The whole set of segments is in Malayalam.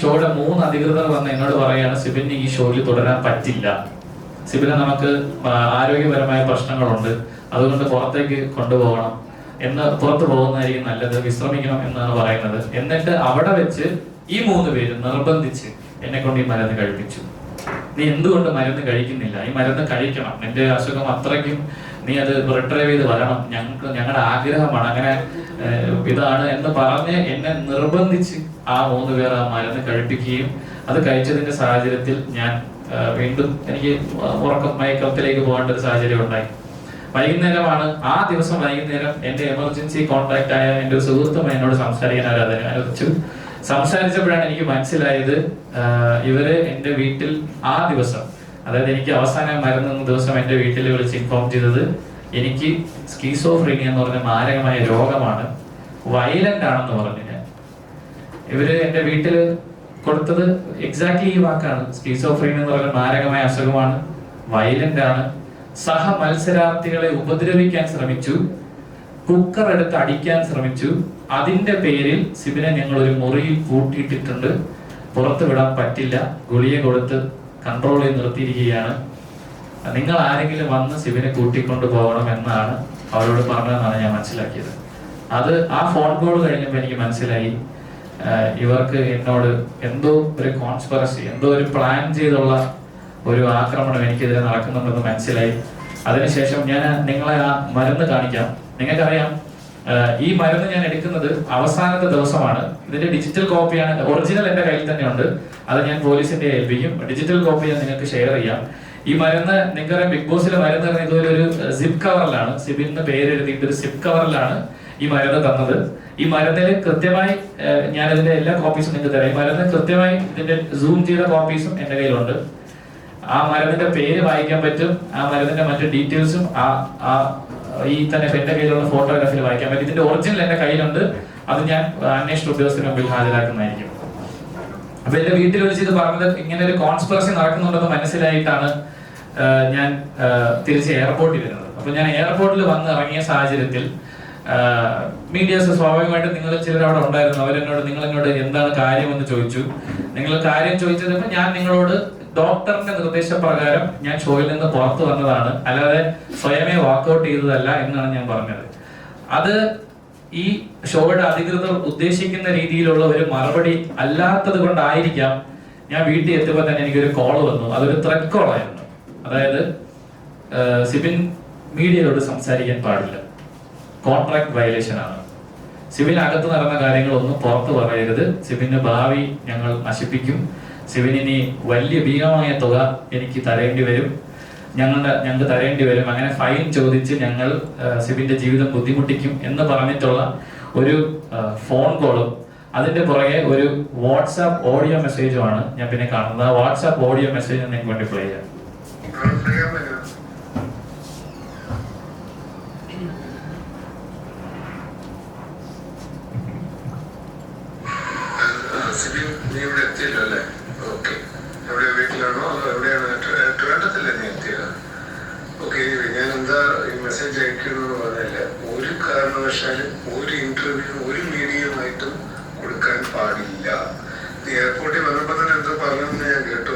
ഷോയുടെ 3 അധികൃതർ വന്ന് എന്നോട് പറയുകയാണ്, സിബിന് ഈ ഷോയിൽ തുടരാൻ പറ്റില്ല, സിബിന് നമുക്ക് ആരോഗ്യപരമായ പ്രശ്നങ്ങളുണ്ട്, അതുകൊണ്ട് പുറത്തേക്ക് കൊണ്ടുപോകണം എന്ന്, പുറത്തു പോകുന്നതായിരിക്കും നല്ലത്, വിശ്രമിക്കണം എന്നാണ് പറയുന്നത്. എന്നിട്ട് അവിടെ വെച്ച് ഈ 3 പേര് നിർബന്ധിച്ച് എന്നെ കൊണ്ട് ഈ മരുന്ന് കഴിപ്പിച്ചു. നീ എന്തുകൊണ്ട് മരുന്ന് കഴിക്കുന്നില്ല, ഈ മരുന്ന് കഴിക്കണം, നിന്റെ അസുഖം അത്രയ്ക്കും, നീ അത് റിട്രൈവ് ചെയ്ത് വരണം, ഞങ്ങളുടെ ആഗ്രഹമാണ്, അങ്ങനെ ഇതാണ് എന്ന് പറഞ്ഞ് എന്നെ നിർബന്ധിച്ച് ആ 3 പേർ ആ മരുന്ന് കഴിപ്പിക്കുകയും അത് കഴിച്ചതിന്റെ സാഹചര്യത്തിൽ ഞാൻ വീണ്ടും എനിക്ക് മയക്കത്തിലേക്ക് പോകേണ്ട ഒരു സാഹചര്യം ഉണ്ടായി. വൈകുന്നേരമാണ്, ആ ദിവസം വൈകുന്നേരം എന്റെ എമർജൻസി കോൺടാക്ട് ആയ എന്റെ ഒരു സുഹൃത്തും എന്നോട് സംസാരിക്കാൻ അനുവദിച്ചു. സംസാരിച്ചപ്പോഴാണ് എനിക്ക് മനസ്സിലായത്, ഇവര് എന്റെ വീട്ടിൽ ആ ദിവസം, അതായത് എനിക്ക് അവസാനം മരുന്ന് ദിവസം എന്റെ വീട്ടിൽ വിളിച്ച് ഇൻഫോം ചെയ്തത് എനിക്ക് സ്കീസോഫ്രീനിയ എന്ന് പറഞ്ഞ മാരകമായ രോഗമാണ്, വയലന്റ് ആണെന്ന് പറഞ്ഞു. ഞാൻ ഇവര് എന്റെ വീട്ടിൽ കൊടുത്തത് എക്സാക്ട്ലി ഈ വാക്കാണ്, സ്കീസോഫ്രീനിയ എന്ന് പറഞ്ഞ മാരകമായ അസുഖമാണ്, വയലന്റ് ആണ്, സഹ മത്സരാർത്ഥികളെ ഉപദ്രവിക്കാൻ ശ്രമിച്ചു, കുക്കർ എടുത്ത് അടിക്കാൻ ശ്രമിച്ചു, അതിന്റെ പേരിൽ സിബിനെ ഞങ്ങൾ ഒരു മുറിയിൽ പൂട്ടിയിട്ടിട്ടുണ്ട്, പുറത്തു വിടാൻ പറ്റില്ല, ഗുളിക കൊടുത്ത് കൺട്രോൾ ചെയ്ത് നിർത്തിയിരിക്കുകയാണ്, നിങ്ങൾ ആരെങ്കിലും വന്ന് സിബിനെ കൂട്ടിക്കൊണ്ടു പോകണം എന്നാണ് അവരോട് പറഞ്ഞതെന്നാണ് ഞാൻ മനസ്സിലാക്കിയത്. അത് ആ ഫോൺ കോൾ കഴിഞ്ഞപ്പോൾ എനിക്ക് മനസ്സിലായി, ഇവർക്ക് എന്നോട് എന്തോ ഒരു കോൺസ്പിറസി, എന്തോ ഒരു പ്ലാൻ ചെയ്തുള്ള ഒരു ആക്രമണം എനിക്കെതിരെ നടക്കുന്നുണ്ടെന്ന് മനസ്സിലായി. അതിനുശേഷം ഞാൻ നിങ്ങളെ ആ മരുന്ന് കാണിക്കാം. നിങ്ങൾക്കറിയാം, ഈ മരുന്ന് ഞാൻ എടുക്കുന്നത് അവസാനത്തെ ദിവസമാണ്. ഇതിന്റെ ഡിജിറ്റൽ കോപ്പിയാണ്, ഒറിജിനൽ എന്റെ കയ്യിൽ തന്നെ ഉണ്ട്, അത് ഞാൻ പോലീസിന്റെ ഏൽപ്പിക്കും, ഡിജിറ്റൽ കോപ്പി ഞാൻ നിങ്ങൾക്ക് ഷെയർ ചെയ്യാം. ഈ മരുന്ന് നിങ്ങൾക്കറിയാം, ബിഗ് ബോസിലെ മരുന്ന് പറഞ്ഞ ഇതുപോലെ ഒരു സിപ്പ് കവറിലാണ്, സിബിന്ന് പേരെഴുതിയിട്ട് ഒരു സിപ്പ് കവറിലാണ് ഈ മരുന്ന് തന്നത്. ഈ മരുന്നിൽ കൃത്യമായി ഞാൻ ഇതിന്റെ എല്ലാ കോപ്പീസും നിങ്ങൾക്ക് തരാം. ഈ മരുന്ന് കൃത്യമായി ഇതിന്റെ സൂം ചെയ്ത കോപ്പീസും എന്റെ കയ്യിലുണ്ട്. ആ മരുന്നിന്റെ പേര് വായിക്കാൻ പറ്റും, ആ മരുന്നിന്റെ മറ്റു ഡീറ്റെയിൽസും ഈ തന്നെ എന്റെ കയ്യിലുള്ള ഫോട്ടോഗ്രാഫിൽ വായിക്കാൻ പറ്റും. ഇതിന്റെ ഒറിജിനൽ എന്റെ കയ്യിലുണ്ട്, അത് ഞാൻ അന്വേഷണ ഉദ്യോഗസ്ഥന് മുമ്പിൽ ഹാജരാക്കുന്നതായിരിക്കും. അപ്പൊ എന്റെ വീട്ടിൽ വിളിച്ച് ഇത് പറഞ്ഞത് ഇങ്ങനെ ഒരു കോൺസ്പിറസി നടക്കുന്നുണ്ടെന്ന് മനസ്സിലായിട്ടാണ് ഞാൻ തിരിച്ച് എയർപോർട്ടിൽ വരുന്നത്. അപ്പൊ ഞാൻ എയർപോർട്ടിൽ വന്ന് ഇറങ്ങിയ സാഹചര്യത്തിൽ മീഡിയാസ് സ്വാഭാവികമായിട്ടും നിങ്ങൾ ചിലർ അവിടെ ഉണ്ടായിരുന്നു, നിങ്ങൾ എന്നോട് എന്താണ് കാര്യമെന്ന് ചോദിച്ചു. നിങ്ങൾ കാര്യം ചോദിച്ചപ്പോൾ ഞാൻ നിങ്ങളോട് ഡോക്ടറിന്റെ നിർദ്ദേശപ്രകാരം ഞാൻ ഷോയിൽ നിന്ന് പുറത്തു വന്നതാണ്, അല്ലാതെ സ്വയമേ വാക്കൗട്ട് ചെയ്തതല്ല എന്നാണ് ഞാൻ പറഞ്ഞത്. അത് ഈ ഷോയുടെ അധികൃതർ ഉദ്ദേശിക്കുന്ന രീതിയിലുള്ള ഒരു മറുപടി അല്ലാത്തത് കൊണ്ടായിരിക്കാം ഞാൻ വീട്ടിൽ എത്തുമ്പോൾ തന്നെ എനിക്കൊരു കോൾ വന്നു. അതൊരു ത്രെഡ് കോൾ ആയിരുന്നു. അതായത് സിബിൻ മീഡിയയോട് സംസാരിക്കാൻ പാടില്ല, കോൺട്രാക്ട് വയലേഷൻ ആണ്, സിബിൻ അകത്ത് നടന്ന കാര്യങ്ങളൊന്നും പുറത്തു പറയരുത്, സിബിന്റെ ഭാവി ഞങ്ങൾ നശിപ്പിക്കും, സിബിനി വലിയ ഭീമമായ തുക എനിക്ക് തരേണ്ടി വരും, ഞങ്ങൾക്ക് തരേണ്ടി വരും, അങ്ങനെ ഫൈൻ ചോദിച്ച് ഞങ്ങൾ സിബിന്റെ ജീവിതം ബുദ്ധിമുട്ടിക്കും എന്ന് പറഞ്ഞിട്ടുള്ള ഒരു ഫോൺ കോളും അതിന്റെ പുറകെ ഒരു വാട്സാപ്പ് ഓഡിയോ മെസ്സേജുമാണ് ഞാൻ പിന്നെ കാണുന്നത്. ആ വാട്സാപ്പ് ഓഡിയോ മെസ്സേജ് നിങ്ങൾക്ക് വേണ്ടി പ്ലേ ചെയ്യാം. ഞാൻ എന്താ ഈ മെസ്സേജ് അയക്കണമെന്ന് പറഞ്ഞാല്, ഒരു കാരണവശാലും ഒരു ഇന്റർവ്യൂ ഒരു മീഡിയയുമായിട്ടും കൊടുക്കാൻ പാടില്ല. എയർപോർട്ടിൽ വന്നപ്പോ തന്നെ എന്തോ പറഞ്ഞെന്ന് ഞാൻ കേട്ടു.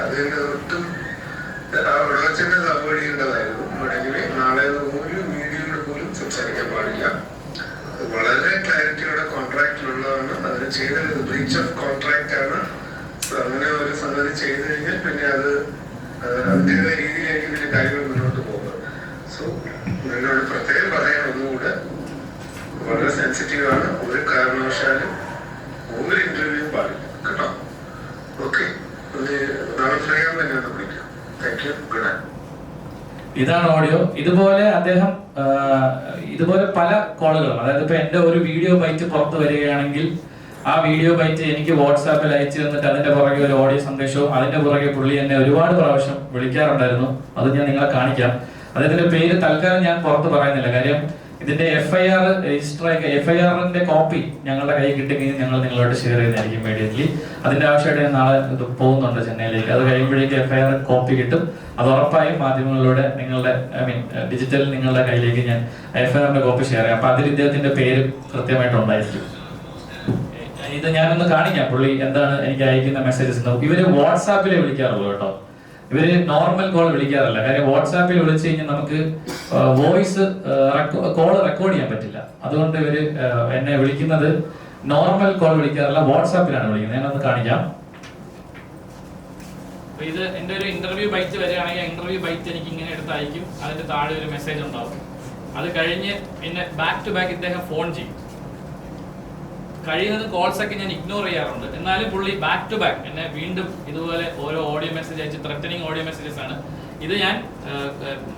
അതിന്റെ ഒട്ടും വിളച്ചന്റെ അവോയ്ഡ് ചെയ്യേണ്ടതായിരുന്നു. വേണമെങ്കിൽ നാളെ ഒരു മീഡിയയോട് പോലും സംസാരിക്കാൻ പാടില്ല. വളരെ ക്ലാരിറ്റിയോടെ കോൺട്രാക്റ്റിലുള്ളതാണ്. അതിന് ചെയ്തത് ബ്രീച്ച് ഓഫ് കോൺട്രാക്ട് ആണ്. അങ്ങനെ ഒരു സംഗതി ചെയ്തു കഴിഞ്ഞാൽ പിന്നെ അത് അതിൻ്റെതായ രീതിയിലായിരിക്കും ഇതിന്റെ കാര്യങ്ങൾ മുന്നോട്ട് പോകുന്നത്. സോ നിങ്ങളോട് പ്രത്യേകം പറയാൻ ഒന്നുകൂടെ, വളരെ സെൻസിറ്റീവ് ആണ്. ഒരു കാരണവശാലും ഒരു ഇന്റർവ്യൂ പാടില്ല കേട്ടോ. ഓക്കെ, നാളെ ഫ്രീയാൻ തന്നെയാണ് വിളിക്കാം. Thank you, good night. ഇതാണ് ഓഡിയോ. ഇതുപോലെ അദ്ദേഹം ഇതുപോലെ പല കോളുകളും, അതായത് ഇപ്പൊ എന്റെ ഒരു വീഡിയോ ബൈറ്റ് പുറത്ത് വരികയാണെങ്കിൽ ആ വീഡിയോ ബൈറ്റ് എനിക്ക് വാട്സാപ്പിൽ അയച്ചു തന്നിട്ട് അതിന്റെ പുറകെ ഒരു ഓഡിയോ സന്ദേശവും അതിന്റെ പുറകെ പുള്ളി എന്നെ ഒരുപാട് പ്രാവശ്യം വിളിക്കാറുണ്ടായിരുന്നു. അത് ഞാൻ നിങ്ങളെ കാണിക്കാം. അദ്ദേഹത്തിന്റെ പേര് തൽക്കാലം ഞാൻ പുറത്ത് പറയുന്നില്ല, കാര്യം ഇതിന്റെ FIR രജിസ്റ്റർ FIRന്റെ കോപ്പി ഞങ്ങളുടെ കയ്യിൽ കിട്ടുകയും ഞങ്ങൾ നിങ്ങളോട് ഷെയർ ചെയ്യുന്നതായിരിക്കും ഇമ്മീഡിയറ്റ്ലി. അതിന്റെ ആവശ്യമായിട്ട് നാളെ ഇത് പോകുന്നുണ്ട് ചെന്നൈയിലേക്ക്. അത് കഴിയുമ്പോഴേക്ക് FIR കോപ്പി കിട്ടും. അത് ഉറപ്പായും മാധ്യമങ്ങളിലൂടെ നിങ്ങളുടെ ഡിജിറ്റൽ നിങ്ങളുടെ കയ്യിലേക്ക് ഞാൻ FIRന്റെ കോപ്പി ഷെയർ ചെയ്യാം. അപ്പൊ അതിൽ ഇദ്ദേഹത്തിന്റെ പേര് കൃത്യമായിട്ടുണ്ടായിരിക്കും. ഇത് ഞാനൊന്ന് കാണിക്കാം പുള്ളി എന്താണ് എനിക്ക് അയക്കുന്ന മെസ്സേജസ്. ഇവര് വാട്സാപ്പിൽ വിളിക്കാറുള്ളൂ കേട്ടോ, ഇവര് നോർമൽ കോൾ വിളിക്കാറില്ല. കാര്യം വാട്സാപ്പിൽ വിളിച്ചു കഴിഞ്ഞാൽ നമുക്ക് വോയിസ് കോൾ റെക്കോർഡ് ചെയ്യാൻ പറ്റില്ല. അതുകൊണ്ട് ഇവര് എന്നെ വിളിക്കുന്നത് നോർമൽ കോൾ വിളിക്കാറില്ല, വാട്സാപ്പിലാണ് വിളിക്കുന്നത്. ഞാനൊന്ന് കാണിക്കാം. ഇത് എന്റെ ഒരു ഇന്റർവ്യൂ ബൈറ്റ് വരികയാണെങ്കിൽ ഇന്റർവ്യൂ ബൈറ്റ് എനിക്ക് ഇങ്ങനെ എടുത്ത് അയക്കും. അതിന്റെ താഴെ ഒരു മെസ്സേജ് ഉണ്ടാവും. അത് കഴിഞ്ഞ് എന്നെ ബാക്ക് ടു ബാക്ക് ഇദ്ദേഹം ഫോൺ ചെയ്യും. കഴിയുന്നത് കോൾസ് ഒക്കെ ഞാൻ ഇഗ്നോർ ചെയ്യാറുണ്ട്. എന്നാലും പുള്ളി ബാക്ക് ടു ബാക്ക് എന്നെ വീണ്ടും ഇതുപോലെ ഓരോ ഓഡിയോ മെസ്സേജ് അയച്ച് ത്രെറ്റനിങ് ഓഡിയോ മെസ്സേജസ് ആണ്. ഇത് ഞാൻ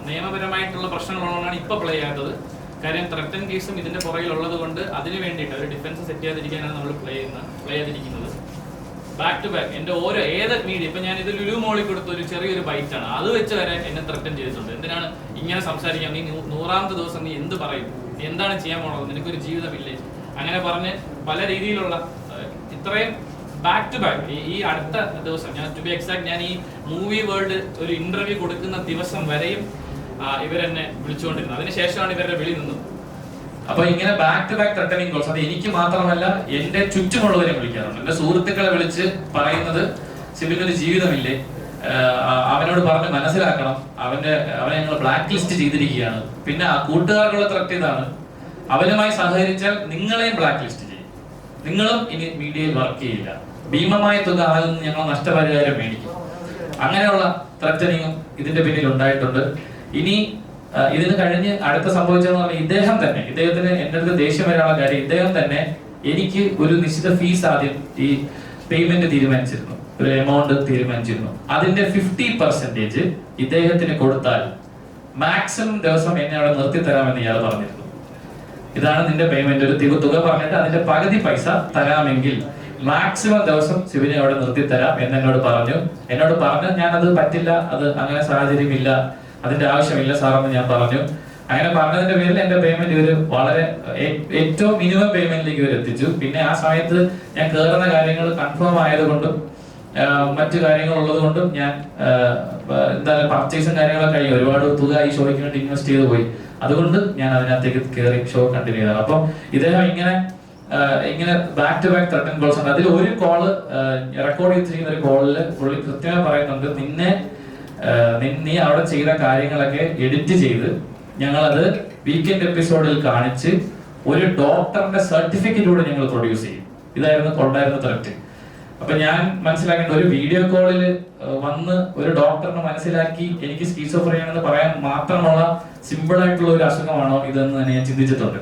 നിയമപരമായിട്ടുള്ള പ്രശ്നങ്ങളുള്ളതാണ് ഇപ്പൊ പ്ലേ ചെയ്യാത്തത്. കാര്യം ത്രെറ്റൻ കേസും ഇതിന്റെ പുറകിലുള്ളത് കൊണ്ട് അതിന് വേണ്ടിയിട്ട് ഒരു ഡിഫൻസ് സെറ്റ് ചെയ്യാതിരിക്കാനാണ് നമ്മൾ പ്ലേ ചെയ്തിരിക്കുന്നത്. ബാക്ക് ടു ബാക്ക് എന്റെ ഓരോ ഏത് മീഡിയ ഇപ്പൊ ഞാൻ ഇത് ലുലു മോളിൽ കൊടുത്ത ഒരു ചെറിയൊരു ബൈറ്റ് ആണ്, അത് വെച്ച് വരെ എന്നെ ത്രെറ്റൻ ചെയ്തിട്ടുണ്ട്. എന്തിനാണ് ഇങ്ങനെ സംസാരിക്കാം, നീ 100ാമത്തെ ദിവസം നീ എന്ത് പറയും, നീ എന്താണ് ചെയ്യാൻ പോണത്, നിനക്കൊരു ജീവിതമില്ലേ, അങ്ങനെ പറഞ്ഞ് പല രീതിയിലുള്ള ഇത്രയും ബാക്ക് ടു ബാക്ക്. ഈ അടുത്ത ദിവസം ഞാൻ ടു ബി എക്സാക്ട് ഞാൻ ഈ മൂവി വേൾഡ് ഒരു ഇന്റർവ്യൂ കൊടുക്കുന്ന ദിവസം വരെയും ഇവരെന്നെ വിളിച്ചുകൊണ്ടിരുന്നത്. അതിനുശേഷമാണ് ഇവരുടെ വിളി നിന്നത്. അപ്പൊ ഇങ്ങനെ back to back threatening calls, അത് എനിക്ക് മാത്രമല്ല എന്റെ ചുറ്റുമുള്ളവരെ വിളിക്കാറുണ്ട്. എന്റെ സുഹൃത്തുക്കളെ വിളിച്ച് പറയുന്നത് സിബിനൊരു ജീവിതമില്ലേ, അവനോട് പറഞ്ഞ് മനസ്സിലാക്കണം, അവനെ ഞങ്ങൾ ബ്ലാക്ക് ലിസ്റ്റ് ചെയ്തിരിക്കുകയാണ്. പിന്നെ ആ കൂട്ടുകാർക്കുള്ള ത്രെറ്റ് ഇതാണ്, അവനുമായി സഹകരിച്ചാൽ നിങ്ങളെയും ബ്ലാക്ക് ലിസ്റ്റ് ചെയ്യും, നിങ്ങളും ഇനി മീഡിയയിൽ വർക്ക് ചെയ്യില്ല, ഭീമമായ തുക അതിൽ നിന്ന് ഞങ്ങൾ നഷ്ടപരിഹാരം മേടിക്കും. അങ്ങനെയുള്ള ത്രെറ്റനിങ്ങും ഇതിന്റെ പിന്നിൽ ഉണ്ടായിട്ടുണ്ട്. ഇനി ഇതിന് കഴിഞ്ഞ് അടുത്ത സംഭവിച്ചതെന്ന് പറഞ്ഞാൽ ഇദ്ദേഹത്തിന് എന്റെ അടുത്ത് ദേഷ്യം വരാനുള്ള കാര്യം, ഇദ്ദേഹം തന്നെ എനിക്ക് ഒരു നിശ്ചിത ഫീസ് ആദ്യം ഈ പേയ്മെന്റ് തീരുമാനിച്ചിരുന്നു, ഒരു എമൗണ്ട് തീരുമാനിച്ചിരുന്നു. അതിന്റെ 50% ഇദ്ദേഹത്തിന് കൊടുത്താൽ മാക്സിമം ദിവസം എന്നെ അവിടെ നിർത്തി തരാമെന്ന് ഇയാൾ പറഞ്ഞിരുന്നു. ഇതാണ് നിന്റെ പേയ്മെന്റ്, ഒരു തുക പറഞ്ഞിട്ട് അതിന്റെ പകുതി പൈസ തരാമെങ്കിൽ മാക്സിമം ദിവസം ശിവനെ അവിടെ നിർത്തി തരാം എന്ന് എന്നോട് പറഞ്ഞു. ഞാനത് പറ്റില്ല, അത് അങ്ങനെ സാഹചര്യമില്ല, അതിന്റെ ആവശ്യമില്ല സാറെന്ന് ഞാൻ പറഞ്ഞു. അങ്ങനെ പറഞ്ഞതിന്റെ പേരിൽ എന്റെ പേയ്മെന്റ് ഇവര് വളരെ ഏറ്റവും മിനിമം പേയ്മെന്റിലേക്ക് ഇവർ എത്തിച്ചു. പിന്നെ ആ സമയത്ത് ഞാൻ കയറുന്ന കാര്യങ്ങൾ കൺഫേം ആയതുകൊണ്ടും മറ്റു കാര്യങ്ങൾ ഉള്ളത് കൊണ്ടും ഞാൻ എന്തായാലും പർച്ചേസും കാര്യങ്ങളൊക്കെ കഴിഞ്ഞു, ഒരുപാട് തുക ഈ ഷോയ്ക്ക് വേണ്ടി ഇൻവെസ്റ്റ് ചെയ്ത് പോയി. അതുകൊണ്ട് ഞാൻ അതിനകത്തേക്ക് കയറി ഷോ കണ്ടിന്യൂ ചെയ്തതാണ്. അപ്പം ഇദ്ദേഹം ഇങ്ങനെ back to back threaten calls ഉണ്ട്. അതിൽ ഒരു കോള് റെക്കോർഡ് ചെയ്തിരിക്കുന്ന ഒരു കോളില് പുള്ളി കൃത്യമായി പറയുന്നുണ്ട്, നീ അവിടെ ചെയ്ത കാര്യങ്ങളൊക്കെ എഡിറ്റ് ചെയ്ത് ഞങ്ങളത് വീക്കെൻഡ് എപ്പിസോഡിൽ കാണിച്ച് ഒരു ഡോക്ടറിന്റെ സർട്ടിഫിക്കറ്റ് കൂടെ ഞങ്ങൾ പ്രൊഡ്യൂസ് ചെയ്യും. ഇതായിരുന്നു കൊണ്ടായിരുന്ന ത്രെറ്റ്. അപ്പൊ ഞാൻ മനസ്സിലാക്കേണ്ട, ഒരു വീഡിയോ കോളിൽ വന്ന് ഒരു ഡോക്ടറിനെ മനസ്സിലാക്കി എനിക്ക് സ്കീസോഫ്രീനിയ ആണെന്ന് പറയാൻ മാത്രമുള്ള സിമ്പിൾ ആയിട്ടുള്ള ഒരു അസുഖമാണോ ഇതെന്ന് തന്നെ ഞാൻ ചിന്തിച്ചിട്ടുണ്ട്.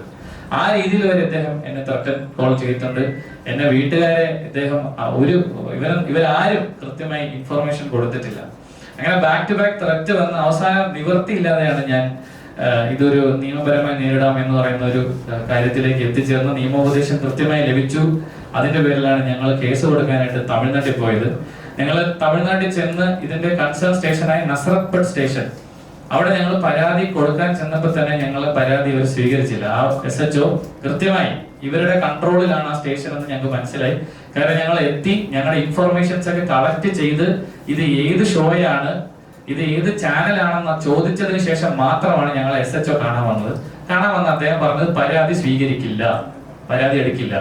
ആ രീതിയിൽ വരെ ഇദ്ദേഹം എന്നെ ത്രെറ്റൻ കോൾ ചെയ്തിട്ടുണ്ട്. എന്നെ വീട്ടുകാരെ ഇദ്ദേഹം ഇവരാരും കൃത്യമായി ഇൻഫർമേഷൻ കൊടുത്തിട്ടില്ല. അങ്ങനെ ബാക്ക് ടു ബാക്ക് ത്രെറ്റ് വന്ന് അവസാനം നിവൃത്തിയില്ലാതെയാണ് ഞാൻ ഇതൊരു നിയമപരമായി നേരിടാം എന്ന് പറയുന്ന ഒരു കാര്യത്തിലേക്ക് എത്തിച്ചേർന്ന് നിയമോപദേശം കൃത്യമായി ലഭിച്ചു. അതിന്റെ പേരിലാണ് ഞങ്ങൾ കേസ് കൊടുക്കാനായിട്ട് തമിഴ്നാട്ടിൽ പോയത്. ഞങ്ങൾ തമിഴ്നാട്ടിൽ ചെന്ന് ഇതിന്റെ കൺസേൺ സ്റ്റേഷനായ നസറത്പട്ട് സ്റ്റേഷൻ, അവിടെ ഞങ്ങൾ പരാതി കൊടുക്കാൻ ചെന്നപ്പോൾ തന്നെ ഞങ്ങളെ പരാതി ഇവർ സ്വീകരിച്ചില്ല. ആ SHO കൃത്യമായി ഇവരുടെ കൺട്രോളിലാണ് ആ സ്റ്റേഷൻ എന്ന് ഞങ്ങൾക്ക് മനസ്സിലായി. കാരണം ഞങ്ങൾ എത്തി, ഞങ്ങളുടെ ഇൻഫർമേഷൻസ് ഒക്കെ കളക്ട് ചെയ്ത് ഇത് ഏത് ഷോയാണ്, ഇത് ഏത് ചാനലാണെന്ന് ചോദിച്ചതിന് ശേഷം മാത്രമാണ് ഞങ്ങൾ SHO കാണാൻ വന്നത്. അദ്ദേഹം പറഞ്ഞത് പരാതി സ്വീകരിക്കില്ല, പരാതി എടുക്കില്ല.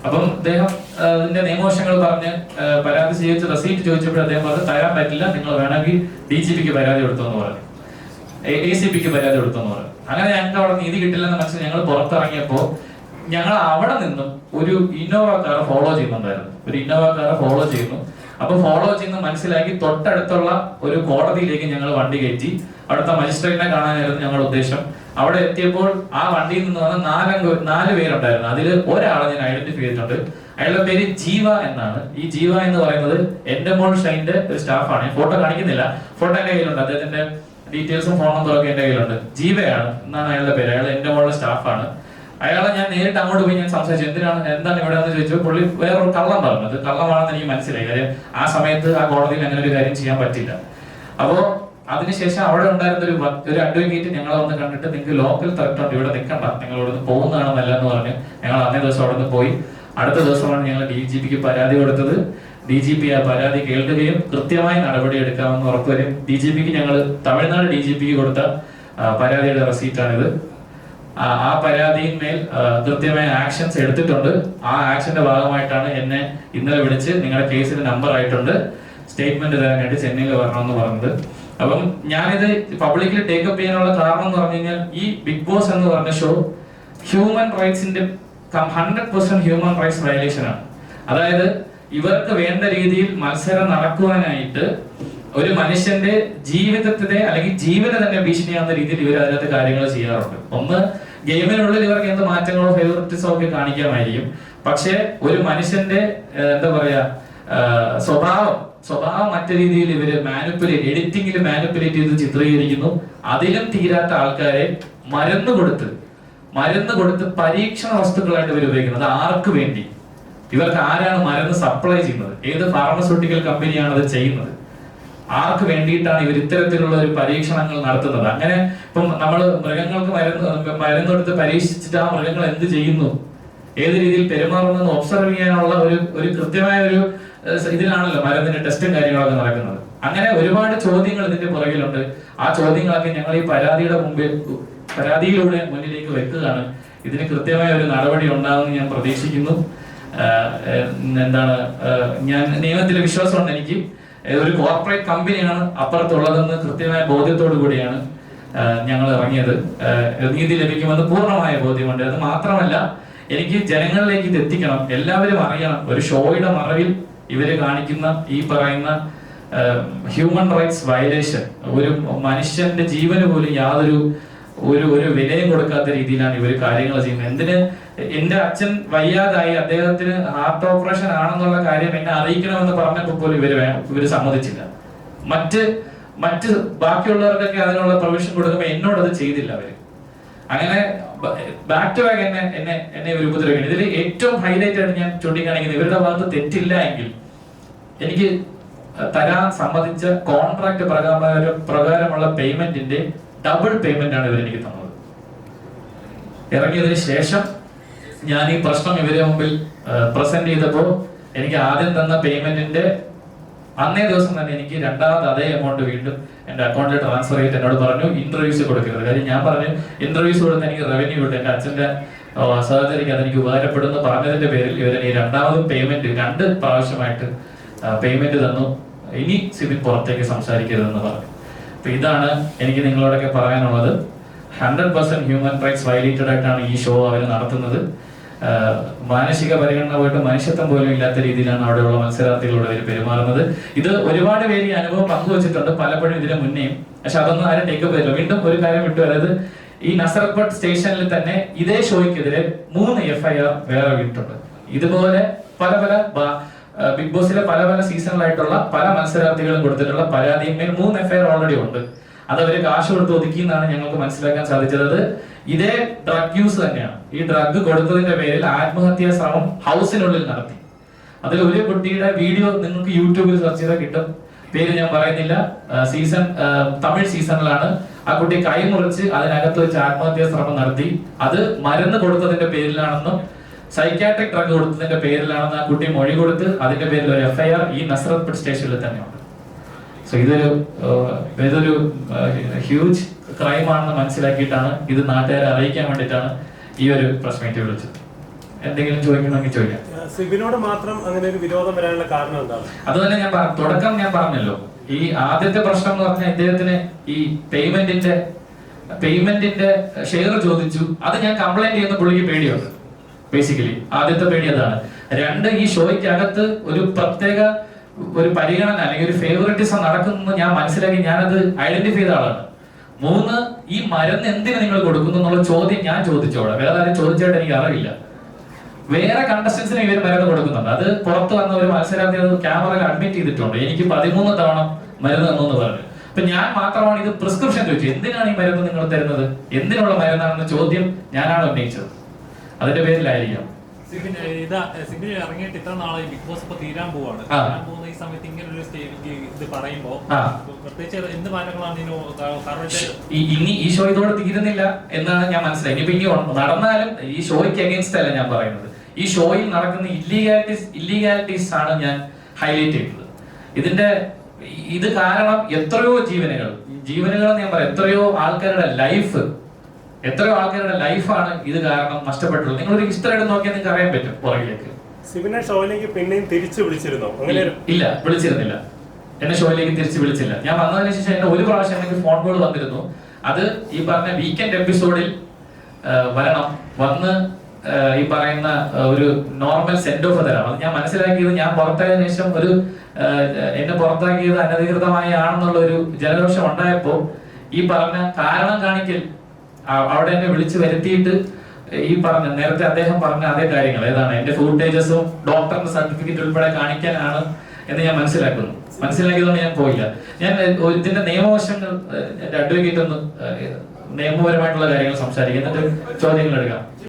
അപ്പം അദ്ദേഹം ഇതിന്റെ നിയമവശങ്ങൾ പറഞ്ഞ് പരാതി സ്വീകരിച്ച് റെസീറ്റ് ചോദിച്ചപ്പോൾ അദ്ദേഹം പറഞ്ഞത് തരാൻ പറ്റില്ല, നിങ്ങൾ വേണമെങ്കിൽ DGPക്ക് പരാതി കൊടുത്തോന്ന് പറഞ്ഞു, ACPക്ക് പരാതി കൊടുത്തോന്ന് പറഞ്ഞു. അങ്ങനെ ഞങ്ങൾക്ക് അവിടെ നീതി കിട്ടില്ലെന്ന് മനസ്സിൽ ഞങ്ങൾ പുറത്തിറങ്ങിയപ്പോ ഞങ്ങൾ അവിടെ നിന്നും ഒരു ഇന്നോവ കാർ ഫോളോ ചെയ്യുന്നു. അപ്പൊ ഫോളോ ചെയ്യുന്ന മനസ്സിലാക്കി തൊട്ടടുത്തുള്ള ഒരു കോടതിയിലേക്ക് ഞങ്ങൾ വണ്ടി കയറ്റി. അവിടുത്തെ മജിസ്ട്രേറ്റിനെ കാണാനായിരുന്നു ഞങ്ങളുടെ ഉദ്ദേശം. അവിടെ എത്തിയപ്പോൾ ആ വണ്ടിയിൽ നിന്ന് വന്ന 4 പേരുണ്ടായിരുന്നു. അതിൽ ഒരാളെ ഞാൻ ഐഡന്റിഫൈ ചെയ്തിട്ടുണ്ട്. അയാളുടെ പേര് ജീവ എന്നാണ്. ഈ ജീവ എന്ന് പറയുന്നത് എന്റെ മോൾ ഷൈന്റെ ഒരു സ്റ്റാഫാണ്. ഫോട്ടോ കാണിക്കുന്നില്ല, ഫോട്ടോ എന്റെ കയ്യിലുണ്ട്, അദ്ദേഹത്തിന്റെ ഡീറ്റെയിൽസും ഫോൺ നമ്പറും ഒക്കെ എന്റെ കയ്യിലുണ്ട്. ജീവയാണ് എന്നാണ് അയാളുടെ പേര്. അയാൾ എന്റെ മോളുടെ സ്റ്റാഫാണ്. അയാളെ ഞാൻ നേരിട്ട് അങ്ങോട്ട് പോയി ഞാൻ സംസാരിച്ചു, എന്താണ് ഇവിടെ എന്ന് ചോദിച്ചു. പുള്ളി വേറൊരു കള്ളം പറഞ്ഞു. അത് കള്ളമാണെന്ന് എനിക്ക് മനസ്സിലായി. കാര്യം ആ സമയത്ത് ആ കോടതിയിൽ അങ്ങനെ ഒരു കാര്യം ചെയ്യാൻ പറ്റില്ല. അപ്പോ അതിനുശേഷം അവിടെ ഉണ്ടായിരുന്ന ഒരു അഡ്വക്കേറ്റ് ഞങ്ങളെ വന്ന് കണ്ടിട്ട്, നിങ്ങൾക്ക് ലോക്കൽ ത്രെറ്റുണ്ട്, ഇവിടെ നിൽക്കണ്ട, നിങ്ങൾ ഇവിടെ നിന്ന് പോകുന്നതാണ് നല്ലതെന്ന് പറഞ്ഞ് ഞങ്ങൾ അന്നേ ദിവസം അവിടെ നിന്ന് പോയി. അടുത്ത ദിവസമാണ് ഞങ്ങൾ DGPക്ക് പരാതി കൊടുത്തത്. DGP ആ പരാതി കേൾക്കുകയും കൃത്യമായി നടപടി എടുക്കാമെന്ന് ഉറപ്പുവരും. DGPക്ക് ഞങ്ങൾ തമിഴ്നാട് DGPക്ക് കൊടുത്ത പരാതിയുടെ റെസീറ്റാണിത്. ആ പരാതിയിന്മേൽ കൃത്യമായ ആക്ഷൻസ് എടുത്തിട്ടുണ്ട്. ആ ആക്ഷന്റെ ഭാഗമായിട്ടാണ് എന്നെ ഇന്നലെ വിളിച്ച് നിങ്ങളുടെ കേസിന് നമ്പർ ആയിട്ടുണ്ട്, സ്റ്റേറ്റ്മെന്റ് തരാൻ വേണ്ടി ചെന്നൈയിൽ വരണമെന്ന് പറഞ്ഞത്. അപ്പം ഞാനിത് പബ്ലിക്കിൽ ടേക്കപ്പ് ചെയ്യാനുള്ള കാരണം എന്ന് പറഞ്ഞു കഴിഞ്ഞാൽ ഈ ബിഗ് ബോസ് എന്ന് പറഞ്ഞ ഷോ ഹ്യൂമൻ റൈറ്റ്സിന്റെ 100% ഹ്യൂമൻ റൈറ്റ്സ് വയലേഷൻ ആണ്. അതായത് ഇവർക്ക് വേണ്ട രീതിയിൽ മത്സരം നടക്കുവാനായിട്ട് ഒരു മനുഷ്യന്റെ ജീവിതത്തിനെ അല്ലെങ്കിൽ ജീവനെ തന്നെ ഭീഷണിയാവുന്ന രീതിയിൽ ഇവർ അതിനകത്ത് കാര്യങ്ങൾ ചെയ്യാറുണ്ട്. ഒന്ന്, ഗെയിമിനുള്ളിൽ ഇവർക്ക് എന്ത് മാറ്റങ്ങളോ ഫേവറിറ്റിസോ ഒക്കെ കാണിക്കാമായിരിക്കും. പക്ഷെ ഒരു മനുഷ്യന്റെ എന്താ പറയാ സ്വഭാവം മറ്റു രീതിയിൽ ഇവര് എഡിറ്റിംഗിൽ മാനിപ്പുലേറ്റ് ചെയ്ത് ചിത്രീകരിക്കുന്നു. അതിലും തീരാത്ത ആൾക്കാരെ മരുന്ന് കൊടുത്ത് പരീക്ഷണ വസ്തുക്കളായിട്ട് ഇവർ ഉപയോഗിക്കുന്നത്. ആർക്ക് വേണ്ടി? ഇവർക്ക് ആരാണ് മരുന്ന് സപ്ലൈ ചെയ്യുന്നത്? ഏത് ഫാർമസ്യൂട്ടിക്കൽ കമ്പനിയാണ് അത് ചെയ്യുന്നത്? ആർക്ക് വേണ്ടിയിട്ടാണ് ഇവർ ഇത്തരത്തിലുള്ള ഒരു പരീക്ഷണങ്ങൾ നടത്തുന്നത്? അങ്ങനെ ഇപ്പം നമ്മൾ മൃഗങ്ങൾക്ക് മരുന്നെടുത്ത് പരീക്ഷിച്ചിട്ട് ആ മൃഗങ്ങൾ എന്ത് ചെയ്യുന്നു, ഏത് രീതിയിൽ പെരുമാറുന്നു ഒബ്സർവ് ചെയ്യാനുള്ള ഒരു കൃത്യമായ ഒരു ഇതിലാണല്ലോ മരുന്നിന്റെ ടെസ്റ്റും കാര്യങ്ങളൊക്കെ നടക്കുന്നത്. അങ്ങനെ ഒരുപാട് ചോദ്യങ്ങൾ ഇതിന്റെ പുറകിലുണ്ട്. ആ ചോദ്യങ്ങളൊക്കെ ഞങ്ങൾ ഈ പരാതിയിലൂടെ മുന്നിലേക്ക് വെക്കുകയാണ്. ഇതിന് കൃത്യമായ ഒരു നടപടി ഉണ്ടാകുമെന്ന് ഞാൻ പ്രതീക്ഷിക്കുന്നു. ഞാൻ നിയമത്തിലെ വിശ്വാസമുണ്ട് എനിക്ക്. ഒരു കോർപ്പറേറ്റ് കമ്പനിയാണ് അപ്പുറത്തുള്ളതെന്ന് കൃത്യമായ ബോധ്യത്തോടു കൂടിയാണ് ഞങ്ങൾ ഇറങ്ങിയത്. നീതി ലഭിക്കുമെന്ന് പൂർണ്ണമായ ബോധ്യമുണ്ട്. അത് മാത്രമല്ല, എനിക്ക് ജനങ്ങളിലേക്ക് ഇത് എത്തിക്കണം, എല്ലാവരും അറിയണം. ഒരു ഷോയുടെ മറവിൽ ഇവര് കാണിക്കുന്ന ഈ പറയുന്ന ഹ്യൂമൻ റൈറ്റ്സ് വയലേഷൻ, ഒരു മനുഷ്യന്റെ ജീവന് പോലും യാതൊരു ഒരു വിലയും കൊടുക്കാത്ത രീതിയിലാണ് ഇവർ കാര്യങ്ങൾ ചെയ്യുന്നത്. എന്തിന്? എന്റെ അച്ഛൻ വയ്യാതായി, അദ്ദേഹത്തിന് ഹാർട്ട് ഓപ്പറേഷൻ ആണെന്നുള്ള കാര്യം എന്നെ അറിയിക്കണമെന്ന് പറഞ്ഞപ്പോൾ പോലും ഇവര് സമ്മതിച്ചില്ല. മറ്റ് ബാക്കിയുള്ളവർക്കൊക്കെ അതിനുള്ള പ്രൊവിഷൻ കൊടുക്കുമ്പോൾ എന്നോട് അത് ചെയ്തില്ല അവര്. അങ്ങനെ ബാക്ക് ടു ബാക്ക് എന്നെ ഒരു ഉപദ്രവിക്കണം. ഇതിൽ ഏറ്റവും ഹൈലൈറ്റ് ആയിട്ട് ഞാൻ ചൂണ്ടിക്കാണിക്കുന്നത്, ഇവരുടെ ഭാഗത്ത് തെറ്റില്ല എങ്കിൽ എനിക്ക് തരാൻ സമ്മതിച്ച കോൺട്രാക്ട് പ്രകാരമുള്ള പേയ്മെന്റിന്റെ ഡബിൾ പേയ്മെന്റ് ആണ് ഇവരെനിക്ക് തന്നത്. ഇറങ്ങിയതിന് ശേഷം ഞാൻ ഈ പ്രശ്നം ഇവരെ മുമ്പിൽ പ്രസന്റ് ചെയ്തപ്പോൾ എനിക്ക് ആദ്യം തന്ന പേയ്മെന്റിന്റെ അന്നേ ദിവസം തന്നെ എനിക്ക് രണ്ടാമത് അതേ എമൗണ്ട് വീണ്ടും എന്റെ അക്കൗണ്ടിൽ ട്രാൻസ്ഫർ ചെയ്തിട്ട് എന്നോട് പറഞ്ഞു ഇന്റർവ്യൂസ് കൊടുക്കരുത്. കാര്യം ഞാൻ പറഞ്ഞു ഇന്റർവ്യൂസ് കൊടുത്ത് എനിക്ക് റവന്യൂ കിട്ടും, എന്റെ അച്ഛന്റെ സർജറിക്ക് അതെനിക്ക് ഉപകാരപ്പെടുന്നു പറഞ്ഞതിന്റെ പേരിൽ ഇവരെ ഈ രണ്ടാമത് പേയ്മെന്റ് 2 പ്രാവശ്യമായിട്ട് പേയ്മെന്റ് തന്നു. ഇനി സിബിൻ പുറത്തേക്ക് സംസാരിക്കരുതെന്ന് പറഞ്ഞു. അപ്പൊ ഇതാണ് എനിക്ക് നിങ്ങളോടൊക്കെ പറയാനുള്ളത്. 100% ഹ്യൂമൻ റൈറ്റ്സ് വയലേറ്റഡ് ആയിട്ടാണ് ഈ ഷോ അവർ നടത്തുന്നത്. മാനസിക പരിഗണന പോയിട്ട് മനുഷ്യത്വം പോലും ഇല്ലാത്ത രീതിയിലാണ് അവിടെയുള്ള മത്സരാർത്ഥികളോട് അവർ പെരുമാറുന്നത്. ഇത് ഒരുപാട് പേര് ഈ അനുഭവം പങ്കുവച്ചിട്ടുണ്ട് പലപ്പോഴും ഇതിന് മുന്നേയും. പക്ഷെ അതൊന്നും ആരും ടേക്കപ്പ് ചെയ്തില്ല. വീണ്ടും ഒരു കാര്യം വിട്ടു, അതായത് ഈ നസർബട്ട് സ്റ്റേഷനിൽ തന്നെ ഇതേ ഷോയ്ക്കെതിരെ 3 FIR വേറെ വിട്ടിട്ടുണ്ട്. ഇതുപോലെ പല ബിഗ് ബോസിലെ പല സീസണിലായിട്ടുള്ള പല മത്സരാർത്ഥികളും കൊടുത്തിട്ടുള്ള പരാതിയിന്മേൽ 3 FIR ഓൾറെഡി ഉണ്ട്. അത് അവര് കാശ് കൊടുത്ത് ഒതുക്കി എന്നാണ് ഞങ്ങൾക്ക് മനസ്സിലാക്കാൻ സാധിച്ചത്. ഇതേ ഡ്രഗ് യൂസ് തന്നെയാണ്. ഈ ഡ്രഗ് കൊടുത്തതിന്റെ പേരിൽ ആത്മഹത്യാ ശ്രമം ഹൗസിനുള്ളിൽ നടത്തി. അതിൽ ഒരു കുട്ടിയുടെ വീഡിയോ നിങ്ങൾക്ക് യൂട്യൂബിൽ സെർച്ച് ചെയ്താൽ കിട്ടും. പേര് ഞാൻ പറയുന്നില്ല. തമിഴ് സീസണിലാണ്. ആ കുട്ടി കൈമുറിച്ച് അതിനകത്ത് വെച്ച് ആത്മഹത്യാ ശ്രമം നടത്തി. അത് മരുന്ന് കൊടുത്തതിന്റെ പേരിലാണെന്നും സൈക്യാട്രിക് ഡ്രഗ് കൊടുത്തതിന്റെ പേരിലാണെന്ന് ആ കുട്ടി മൊഴി കൊടുത്ത് അതിന്റെ പേരിൽ ഒരു FIR ഈ നസ്രത്ത് സ്റ്റേഷനിൽ തന്നെയുണ്ട്. സോ ഇതൊരു ഹ്യൂജ് ക്രൈം ആണെന്ന് മനസ്സിലാക്കിയിട്ടാണ് ഇത് നാട്ടുകാരെ അറിയിക്കാൻ വേണ്ടിയിട്ടാണ് ഈ ഒരു പ്രസ് മീറ്റ് വിളിച്ചത്. എന്തെങ്കിലും ചോദിക്കണമെങ്കിൽ ചോദിക്കാം. സിബിനോട് മാത്രം അങ്ങനെ ഒരു വിരോധം വരാനുള്ള കാരണം എന്താണ്? അത് തന്നെ ഞാൻ തുടക്കം ഞാൻ പറഞ്ഞല്ലോ. ഈ ആദ്യത്തെ പ്രശ്നം എന്ന് പറഞ്ഞാൽ ഇദ്ദേഹത്തിന് ഈ പേയ്മെന്റിന്റെ ഷെയർ ചോദിച്ചു. അത് ഞാൻ കംപ്ലൈന്റ് ചെയ്യുന്ന പുള്ളിക്ക് പേടിയുണ്ട്. ബേസിക്കലി ആദ്യത്തെ പേടി അതാണ്. 2, ഈ ഷോയ്ക്കകത്ത് ഒരു പ്രത്യേക ഒരു പരിഗണന അല്ലെങ്കിൽ ഒരു ഫേവറിറ്റിസം നടക്കുന്നു ഞാൻ മനസ്സിലാക്കി ഞാനത് ഐഡന്റിഫൈ ചെയ്ത ആളാണ്. 3, ഈ മരുന്ന് എന്തിനു നിങ്ങൾ കൊടുക്കുന്നു എന്നുള്ള ചോദ്യം ഞാൻ ചോദിച്ചോളാം. വേറെ ആരും ചോദിച്ചായിട്ട് എനിക്ക് അറിയില്ല. വേറെ കണ്ടസ്റ്റൻസിന് ഇവർ മരുന്ന് കൊടുക്കുന്നുണ്ട്. അത് പുറത്ത് വന്ന ഒരു മത്സരാർത്ഥി അത് ക്യാമറയിൽ അഡ്മിറ്റ് ചെയ്തിട്ടുണ്ട്. എനിക്ക് 13 തവണ മരുന്ന് തന്നു എന്ന് പറഞ്ഞു. അപ്പൊ ഞാൻ മാത്രമാണ് ഇത് പ്രിസ്ക്രിപ്ഷൻ ചോദിച്ചു, എന്തിനാണ് ഈ മരുന്ന് നിങ്ങൾ തരുന്നത്, എന്തിനുള്ള മരുന്നാണെന്ന ചോദ്യം ഞാനാണ് ഉന്നയിച്ചത്. അതിന്റെ പേരിലായിരിക്കാം. സിബിൻ ഇറങ്ങിയിട്ട് ഇത്ര നാളായി ബിഗ് ബോസ് ഇപ്പൊ തീരാൻ പോവാണ്. തീരാൻ പോകുന്ന ഈ സമയത്ത് ഇങ്ങനെ ഒരു ഇത് പറയുമ്പോ പ്രത്യേകിച്ച് എന്ത് മാറ്റങ്ങളാണ് ഇനി ഈ ഷോ ഇതോടെ തീരുന്നില്ല എന്നാണ് ഞാൻ മനസ്സിലാക്കി. ഇപ്പൊ ഇനി നടന്നാലും ഈ ഷോയ്ക്ക് അഗേൻസ്റ്റ് അല്ല ഞാൻ പറയുന്നത്. ഈ ഷോയിൽ നടക്കുന്ന ഇല്ലീഗാലിറ്റീസ് ആണ് ഞാൻ ഹൈലൈറ്റ് ചെയ്തത്. ഇത് കാരണം എത്രയോ ജീവനുകൾ ഞാൻ പറയാം, എത്രയോ ആൾക്കാരുടെ ലൈഫ് എത്രയോ ആൾക്കാരുടെ ലൈഫാണ് ഇത് കാരണം നഷ്ടപ്പെട്ടുള്ളത്. നിങ്ങളൊരു ഹിസ്റ്ററി എടുത്ത് നോക്കിയാൽ നിങ്ങൾക്ക് അറിയാൻ പറ്റും പുറകിലേക്ക്. സിബിനെ ഷോയിലേക്ക് പിന്നെയും തിരിച്ചു വിളിച്ചിരുന്നോ? അങ്ങനെ ഇല്ല, വിളിച്ചിരുന്നില്ല. എന്നെ ഷോയിലേക്ക് തിരിച്ച് വിളിച്ചില്ല. ഞാൻ വന്നതിന് ശേഷം എന്നെ ഒരു പ്രാവശ്യം എനിക്ക് ഫോൺ കോൾ വന്നിരുന്നു. അത് ഈ പറഞ്ഞ വീക്കെൻഡ് എപ്പിസോഡിൽ വരണം, വന്ന് ഈ പറയുന്ന ഒരു നോർമൽ സെൻഡ് ഓഫ് തരാം. അത് ഞാൻ മനസ്സിലാക്കിയത് ഞാൻ പുറത്തായതിനു ശേഷം എന്നെ പുറത്താക്കിയത് അനധികൃതമായി ആണെന്നുള്ള ഒരു ജനരോഷം ഉണ്ടായപ്പോ ഈ പറഞ്ഞ കാരണം കാണിക്കൽ അവിടെ എന്നെ വിളിച്ചു വരുത്തിയിട്ട് ഈ പറഞ്ഞ നേരത്തെ അദ്ദേഹം പറഞ്ഞ അതേ കാര്യങ്ങൾ ഏതാണ് എന്റെ ഫുട്ടേജസും ഡോക്ടറിന്റെ സർട്ടിഫിക്കറ്റ് ഉൾപ്പെടെ കാണിക്കാനാണ് എന്ന് ഞാൻ മനസ്സിലാക്കിയതുകൊണ്ട് ഞാൻ പോയില്ല. ഞാൻ ഇതിന്റെ നിയമവശങ്ങൾ അഡ്വക്കേറ്റ് ഒന്ന് നിയമപരമായിട്ടുള്ള കാര്യങ്ങൾ സംസാരിക്കും, എന്നിട്ട് ചോദ്യങ്ങൾ എടുക്കാം.